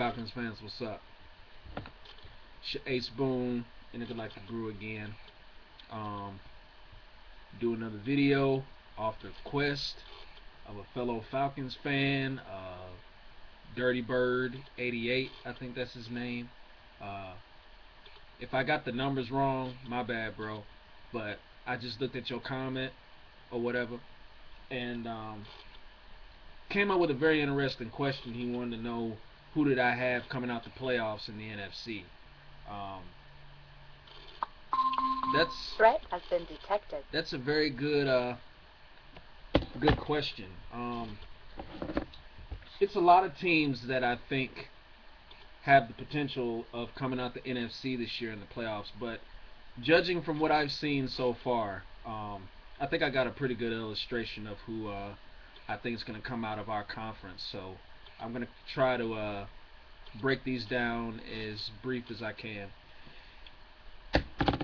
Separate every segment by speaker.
Speaker 1: Falcons fans, what's up? It's your Ace Boone, Intergalactic Brew again. Um, do another video off the request of a fellow Falcons fan, DirtyBird488, I think that's his name. Uh, if I got the numbers wrong, my bad, bro. But I just looked at your comment or whatever, and came up with a very interesting question. He wanted to know who did I have coming out the playoffs in the NFC. Um, that's
Speaker 2: Threat has been detected.
Speaker 1: that's a very good question. It's a lot of teams that I think have the potential of coming out the NFC this year in the playoffs, but judging from what I've seen so far, I think I got a pretty good illustration of who I think is going to come out of our conference. So I'm going to try to break these down as brief as I can.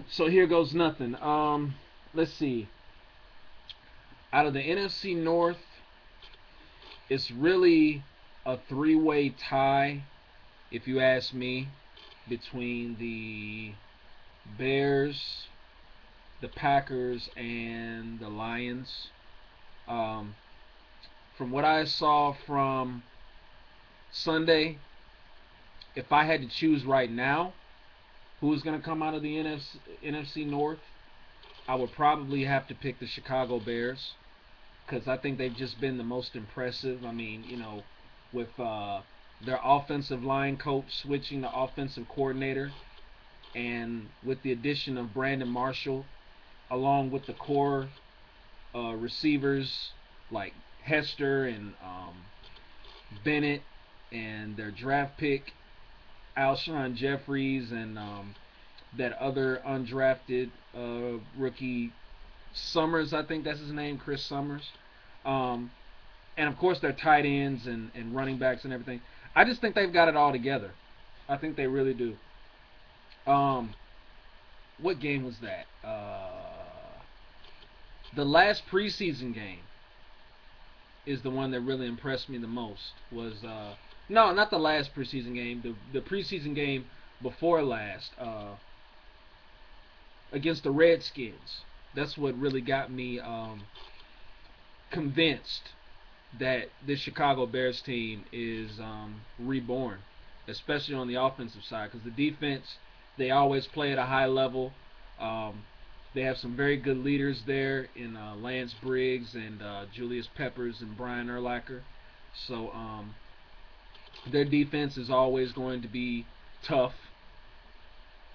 Speaker 1: So here goes nothing. Let's see. Out of the NFC North, it's really a three-way tie, if you ask me, between the Bears, the Packers, and the Lions. From what I saw from Sunday, if I had to choose right now who's going to come out of the NFC North, I would probably have to pick the Chicago Bears because I think they've just been the most impressive. I mean, with their offensive line coach switching the offensive coordinator, and with the addition of Brandon Marshall, along with the core receivers like Hester and Bennett, and their draft pick Alshon Jeffries, and that other undrafted rookie Summers, I think that's his name, Chris Summers. And of course their tight ends and running backs and everything. I just think they've got it all together. I think they really do. What game was that? The last preseason game is the one that really impressed me the most. Was no, not the last preseason game. The preseason game before last, against the Redskins. That's what really got me convinced that this Chicago Bears team is reborn, especially on the offensive side, because the defense, they always play at a high level. They have some very good leaders there in Lance Briggs and Julius Peppers and Brian Urlacher. So their defense is always going to be tough.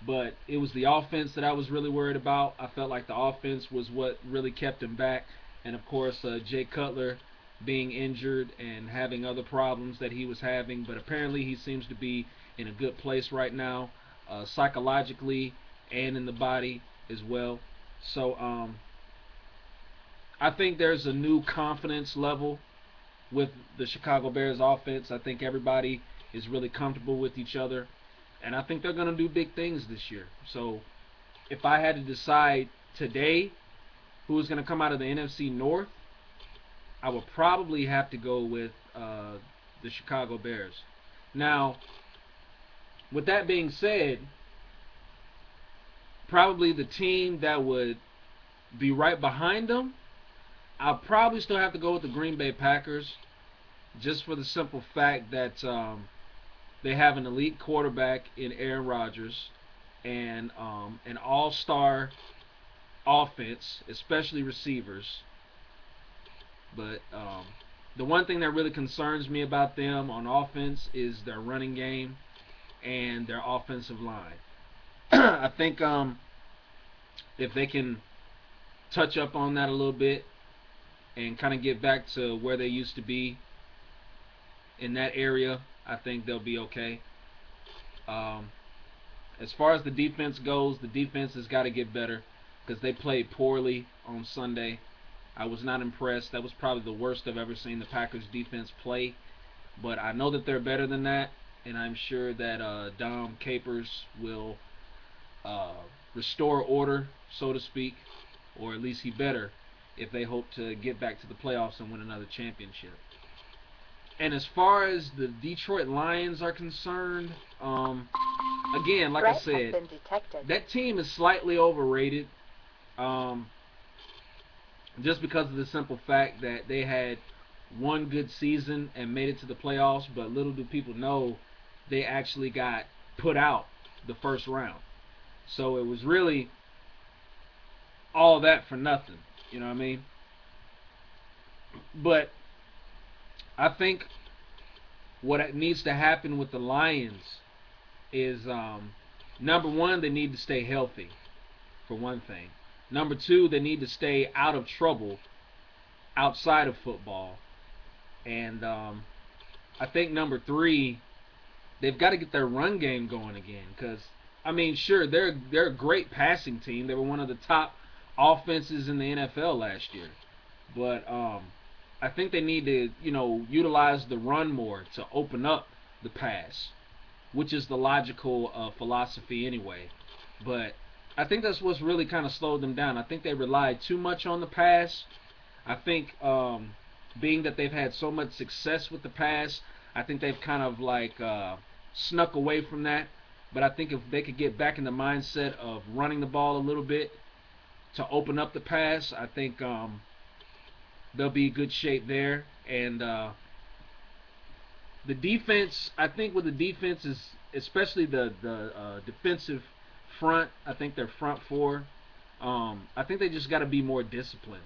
Speaker 1: But it was the offense that I was really worried about. I felt like the offense was what really kept him back. And of course, Jay Cutler being injured and having other problems that he was having. But apparently he seems to be in a good place right now, psychologically and in the body as well. So I think there's a new confidence level with the Chicago Bears offense. I think everybody is really comfortable with each other. And I think they're going to do big things this year. So if I had to decide today who is going to come out of the NFC North, I would probably have to go with the Chicago Bears. Now, with that being said, probably the team that would be right behind them, I'll probably still have to go with the Green Bay Packers, just for the simple fact that they have an elite quarterback in Aaron Rodgers and an all-star offense, especially receivers. But the one thing that really concerns me about them on offense is their running game and their offensive line. I think if they can touch up on that a little bit and kind of get back to where they used to be in that area, I think they'll be okay. As far as the defense goes, the defense has got to get better because they played poorly on Sunday. I was not impressed. That was probably the worst I've ever seen the Packers defense play. But I know that they're better than that, and I'm sure that Dom Capers will restore order, so to speak, or at least he better, if they hope to get back to the playoffs and win another championship. And as far as the Detroit Lions are concerned, again, like I said, that team is slightly overrated. Um, just because of the simple fact that they had one good season and made it to the playoffs, but little do people know they actually got put out the first round. So it was really all that for nothing. You know what I mean? But I think what needs to happen with the Lions is number one, they need to stay healthy, for one thing. Number two, they need to stay out of trouble outside of football. And I think number three, they've got to get their run game going again. Because I mean, sure, they're a great passing team. They were one of the top offenses in the NFL last year. But I think they need to, utilize the run more to open up the pass, which is the logical philosophy anyway. But I think that's what's really kind of slowed them down. I think they relied too much on the pass. I think being that they've had so much success with the pass, I think they've kind of like snuck away from that. But I think if they could get back in the mindset of running the ball a little bit to open up the pass, I think they'll be in good shape there. And the defense, I think with the defense is especially the defensive front. I think their front four. I think they just got to be more disciplined.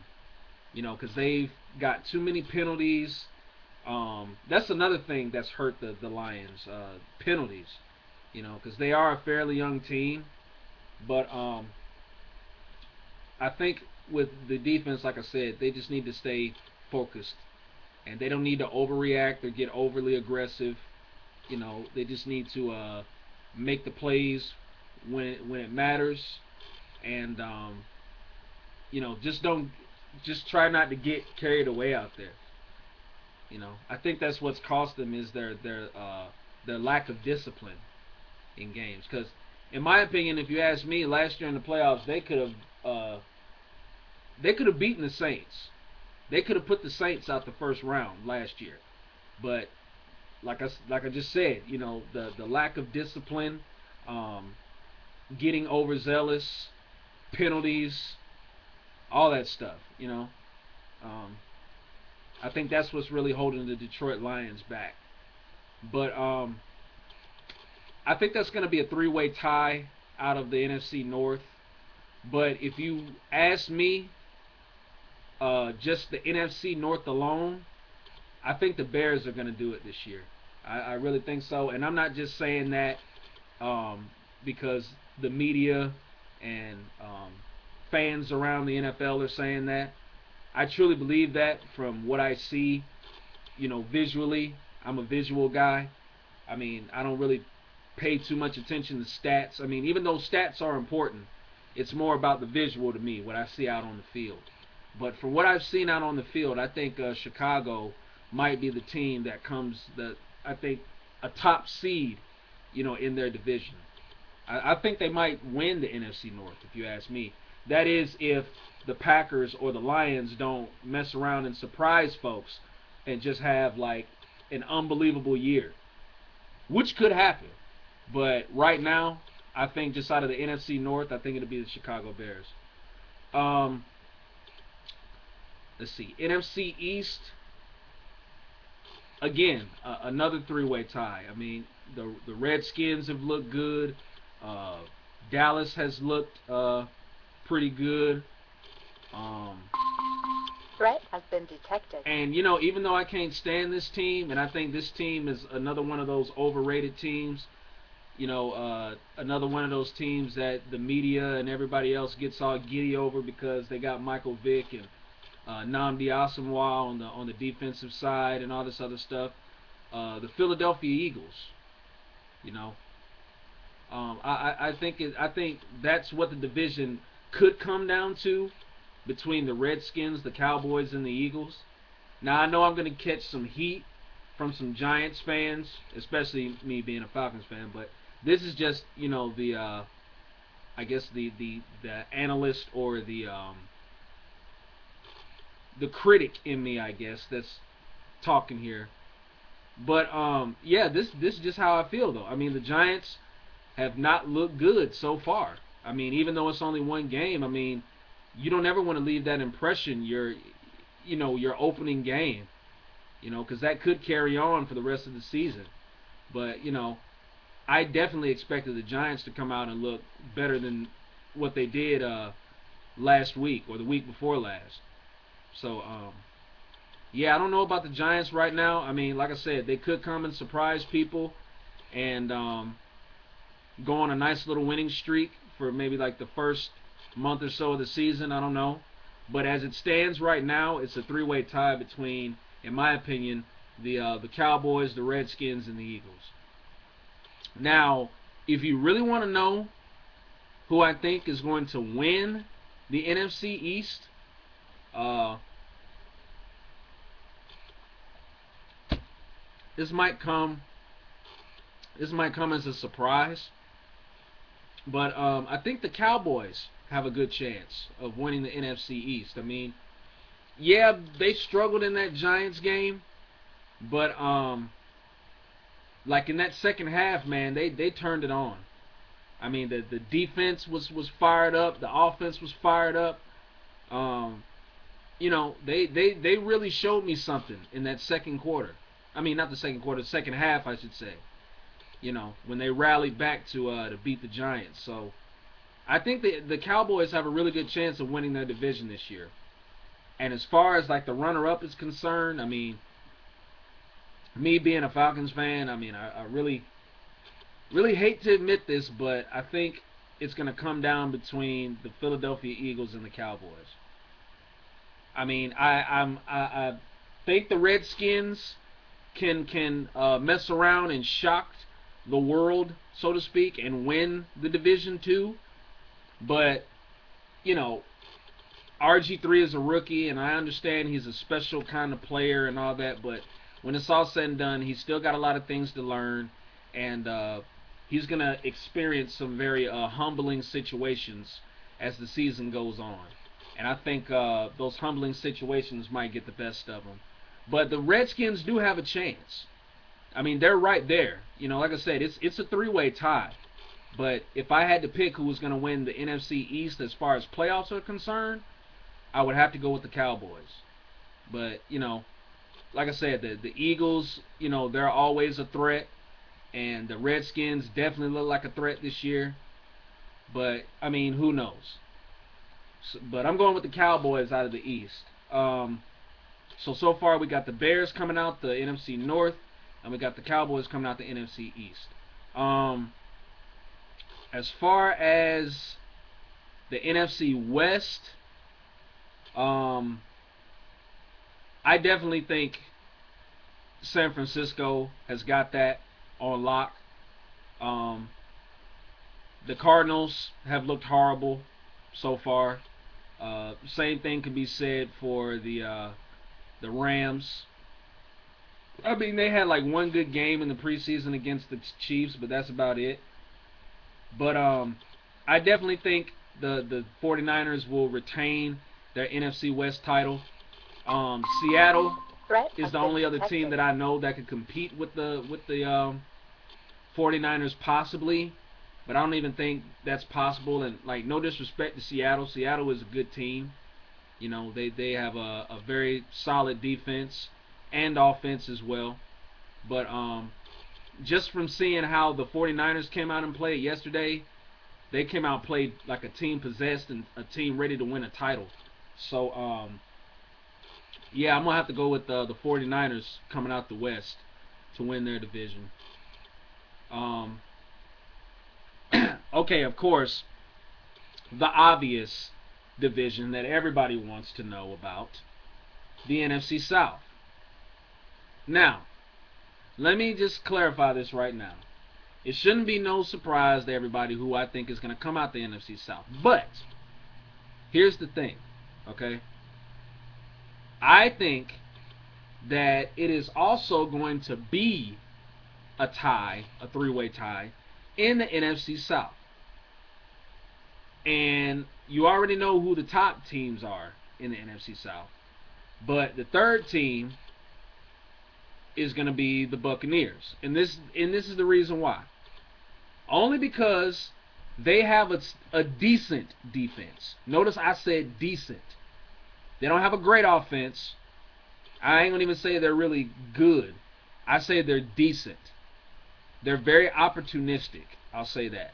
Speaker 1: Because they've got too many penalties. That's another thing that's hurt the Lions. Penalties. Because they are a fairly young team, but I think with the defense, like I said, they just need to stay focused, and they don't need to overreact or get overly aggressive. They just need to make the plays when it matters, and just try not to get carried away out there. I think that's what's cost them is their lack of discipline in games. Because in my opinion, if you ask me, last year in the playoffs, they could have beaten the Saints. They could have put the Saints out the first round last year. But like I just said, the lack of discipline, getting overzealous, penalties, all that stuff. I think that's what's really holding the Detroit Lions back. But I think that's going to be a three-way tie out of the NFC North. But if you ask me, just the NFC North alone, I think the Bears are going to do it this year. I really think so. And I'm not just saying that because the media and fans around the NFL are saying that. I truly believe that from what I see, visually. I'm a visual guy. I mean, I don't really pay too much attention to stats. I mean, even though stats are important, it's more about the visual to me, what I see out on the field. But from what I've seen out on the field, I think Chicago might be the team that I think, a top seed, in their division. I think they might win the NFC North, if you ask me. That is if the Packers or the Lions don't mess around and surprise folks and just have like an unbelievable year, which could happen. But right now, I think just out of the NFC North, I think it'll be the Chicago Bears. Um, let's see, NFC East. Again, another three-way tie. I mean, the Redskins have looked good. Dallas has looked pretty good.
Speaker 2: Threat has been detected.
Speaker 1: And even though I can't stand this team, and I think this team is another one of those overrated teams. Another one of those teams that the media and everybody else gets all giddy over because they got Michael Vick and Nnamdi Asomugha on the defensive side and all this other stuff. The Philadelphia Eagles. I think that's what the division could come down to between the Redskins, the Cowboys, and the Eagles. Now I know I'm going to catch some heat from some Giants fans, especially me being a Falcons fan, but this is just the I guess the analyst or the critic in me, I guess, that's talking here. But yeah, this is just how I feel though. I mean, the Giants have not looked good so far. I mean, even though it's only one game, I mean, you don't ever want to leave that impression your opening game, because that could carry on for the rest of the season. But I definitely expected the Giants to come out and look better than what they did last week or the week before last. So yeah, I don't know about the Giants right now. I mean, like I said, they could come and surprise people and go on a nice little winning streak for maybe like the first month or so of the season. I don't know. But as it stands right now, it's a three-way tie between, in my opinion, the Cowboys, the Redskins, and the Eagles. Now, if you really want to know who I think is going to win the NFC East, this might come as a surprise, but I think the Cowboys have a good chance of winning the NFC East. I mean, yeah, they struggled in that Giants game, but like in that second half, man, they turned it on. I mean, the defense was fired up, the offense was fired up. Um, they really showed me something in that second quarter. I mean, not the second quarter, the second half, I should say. When they rallied back to beat the Giants. So I think the Cowboys have a really good chance of winning their division this year. And as far as like the runner-up is concerned, I mean, me being a Falcons fan, I mean, I really hate to admit this, but I think it's going to come down between the Philadelphia Eagles and the Cowboys. I mean, I think the Redskins can mess around and shock the world, so to speak, and win the division too. But RG3 is a rookie, and I understand he's a special kind of player and all that. But when it's all said and done, he's still got a lot of things to learn, and he's gonna experience some very humbling situations as the season goes on. And I think those humbling situations might get the best of him. But the Redskins do have a chance. I mean, they're right there. Like I said, it's a three-way tie. But if I had to pick who was going to win the NFC East as far as playoffs are concerned, I would have to go with the Cowboys. But, like I said, the Eagles, they're always a threat. And the Redskins definitely look like a threat this year. But, I mean, who knows? But I'm going with the Cowboys out of the East. So far we got the Bears coming out the NFC North, and we got the Cowboys coming out the NFC East. As far as the NFC West, I definitely think San Francisco has got that on lock. The Cardinals have looked horrible so far. Same thing can be said for the Rams. I mean, they had like one good game in the preseason against the Chiefs, but that's about it. But I definitely think the 49ers will retain their NFC West title. Seattle is the only other team that I know that could compete with the 49ers possibly, but I don't even think that's possible. And like, no disrespect to Seattle, Seattle is a good team. They have a very solid defense and offense as well. But just from seeing how the 49ers came out and played yesterday, they came out and played like a team possessed and a team ready to win a title. So yeah, I'm going to have to go with the 49ers coming out the West to win their division. Okay, of course, the obvious division that everybody wants to know about, the NFC South. Now, let me just clarify this right now. It shouldn't be no surprise to everybody who I think is going to come out the NFC South. But, here's the thing, okay? I think that it is also going to be a tie, a three-way tie, in the NFC South. And you already know who the top teams are in the NFC South. But the third team is going to be the Buccaneers. And this is the reason why. Only because they have a decent defense. Notice I said decent. They don't have a great offense. I ain't going to even say they're really good. I say they're decent. They're very opportunistic. I'll say that.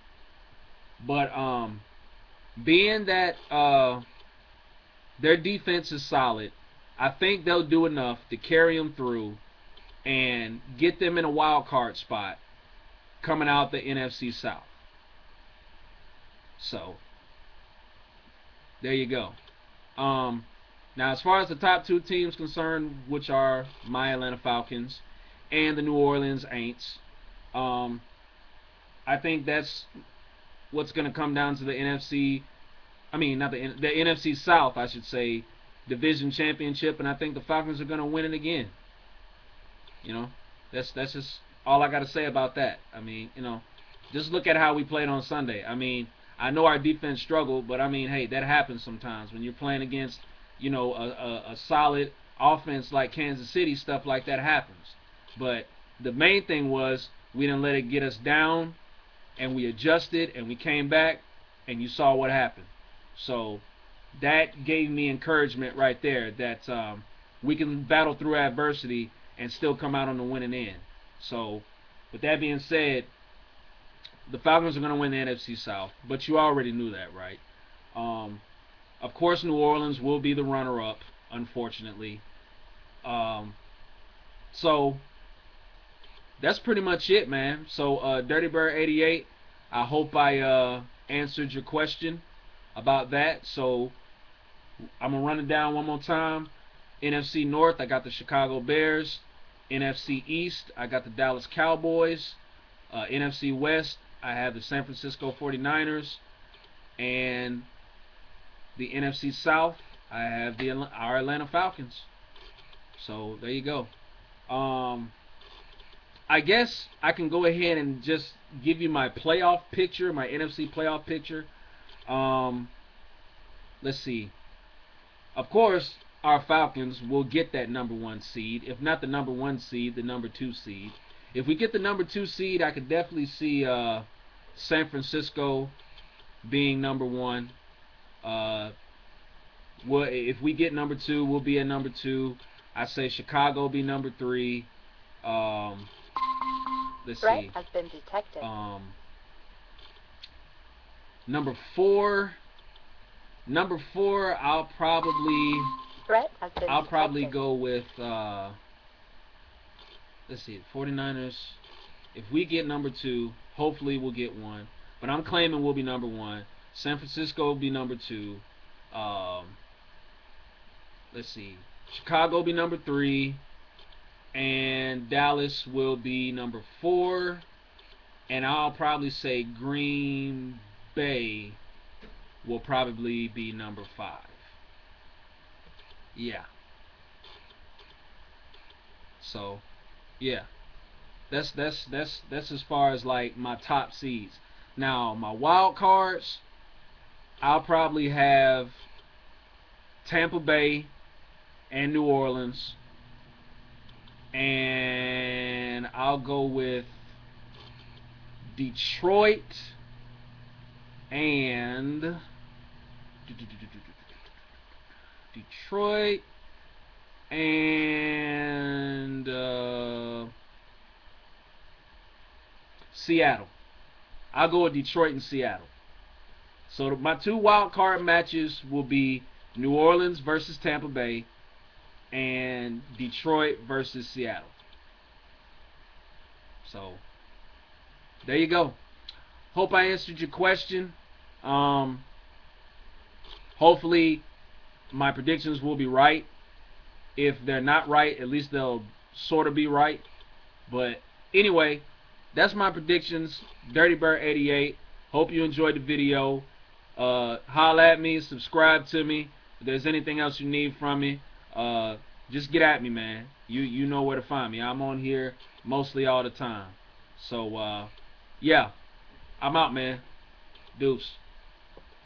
Speaker 1: But being that their defense is solid, I think they'll do enough to carry them through and get them in a wild card spot coming out the NFC South. So, there you go. Now, as far as the top two teams concerned, which are my Atlanta Falcons and the New Orleans Aints, I think that's what's going to come down to the NFC. I mean, not the NFC South, I should say, division championship, and I think the Falcons are going to win it again. You know, that's just all I got to say about that. I mean, you know, just look at how we played on Sunday. I mean, I know our defense struggled, but I mean, hey, that happens sometimes when you're playing against, you know, a solid offense like Kansas City. Stuff like that happens. But the main thing was we didn't let it get us down, and we adjusted, and we came back, and you saw what happened. So that gave me encouragement right there that we can battle through adversity and still come out on the winning end. So with that being said, the Falcons are going to win the NFC South, but you already knew that, right? Of course, New Orleans will be the runner-up, unfortunately. So that's pretty much it, man. So DirtyBird488, I hope I answered your question about that. So I'm going to run it down one more time. NFC North, I got the Chicago Bears. NFC East, I got the Dallas Cowboys. NFC West, I have the San Francisco 49ers. And the NFC South, I have our Atlanta Falcons. So there you go. I guess I can go ahead and just give you my playoff picture, my NFC playoff picture. Let's see. Of course, our Falcons will get that #1 seed. If not the #1 seed, the #2 seed. If we get the #2 seed, I could definitely see San Francisco being #1. If we get #2, we'll be at #2. I say Chicago be #3. Let's
Speaker 2: Threat
Speaker 1: see.
Speaker 2: has been detected.
Speaker 1: #4. #4, I'll probably
Speaker 2: Threat has been detected.
Speaker 1: go with let's see, 49ers. If we get #2, hopefully we'll get one. But I'm claiming we'll be #1. San Francisco will be #2. Let's see. Chicago will be #3. And Dallas will be #4. And I'll probably say Green Bay will probably be #5. Yeah. So, yeah. That's as far as like my top seeds. Now, my wild cards, I'll probably have Tampa Bay and New Orleans. And I'll go with Detroit and Seattle. I'll go with Detroit and Seattle. So my two wild card matches will be New Orleans versus Tampa Bay and Detroit versus Seattle. So there you go. Hope I answered your question. Hopefully my predictions will be right. If they're not right, at least they'll sort of be right. But anyway, that's my predictions. DirtyBird488. Hope you enjoyed the video. Holla at me, subscribe to me. If there's anything else you need from me, just get at me, man. You know where to find me. I'm on here mostly all the time. So yeah, I'm out, man. Deuce.